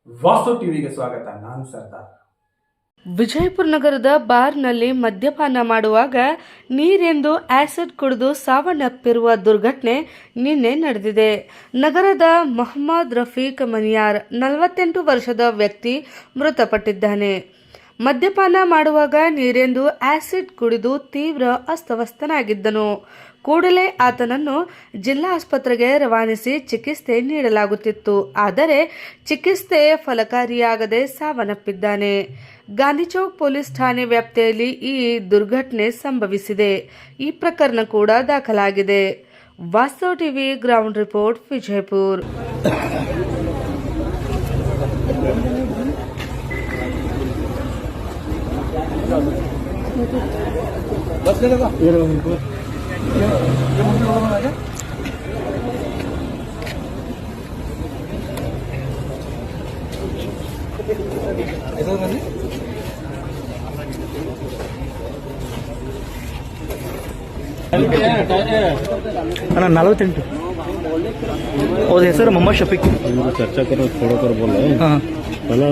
ವಾಸ್ತು ಟಿವಿಗೆ ಸ್ವಾಗತ. ನಾನು ಸರ್ದಾರ್. ವಿಜಯಪುರ ನಗರದ ಬಾರ್ನಲ್ಲಿ ಮದ್ಯಪಾನ ಮಾಡುವಾಗ ನೀರೆಂದು ಆಸಿಡ್ ಕುಡಿದು ಸಾವನ್ನಪ್ಪಿರುವ ದುರ್ಘಟನೆ ನಿನ್ನೆ ನಡೆದಿದೆ. ನಗರದ ಮೊಹಮ್ಮದ್ ರಫೀಕ್ ಮನಿಯಾರ್ 48 ವರ್ಷದ ವ್ಯಕ್ತಿ ಮೃತಪಟ್ಟಿದ್ದಾನೆ. ಮದ್ಯಪಾನ ಮಾಡುವಾಗ ನೀರೆಂದು ಆಸಿಡ್ ಕುಡಿದು ತೀವ್ರ ಅಸ್ತವ್ಯಸ್ತನಾಗಿದ್ದನು. ಕೂಡಲೇ ಆತನನ್ನು ಜಿಲ್ಲಾ ಆಸ್ಪತ್ರೆಗೆ ರವಾನಿಸಿ ಚಿಕಿತ್ಸೆ ನೀಡಲಾಗುತ್ತಿತ್ತು. ಆದರೆ ಚಿಕಿತ್ಸೆ ಫಲಕಾರಿಯಾಗದೆ ಸಾವನ್ನಪ್ಪಿದ್ದಾನೆ. ಗಾಂಧಿಚೌಕ್ ಪೊಲೀಸ್ ಠಾಣೆ ವ್ಯಾಪ್ತಿಯಲ್ಲಿ ಈ ದುರ್ಘಟನೆ ಸಂಭವಿಸಿದೆ. ಈ ಪ್ರಕರಣ ಕೂಡ ದಾಖಲಾಗಿದೆ. ವಾಸ್ತವ ಟಿವಿ ಗ್ರೌಂಡ್ ರಿಪೋರ್ಟ್, ವಿಜಯಪುರ. ಅಣ್ಣ 48 ಅವ್ರ ಹೆಸರು ಮೊಹಮ್ಮದ್ ಶಫೀಕ್. चर्चा करो, थोड़ा कर बोलो। हाँ पहला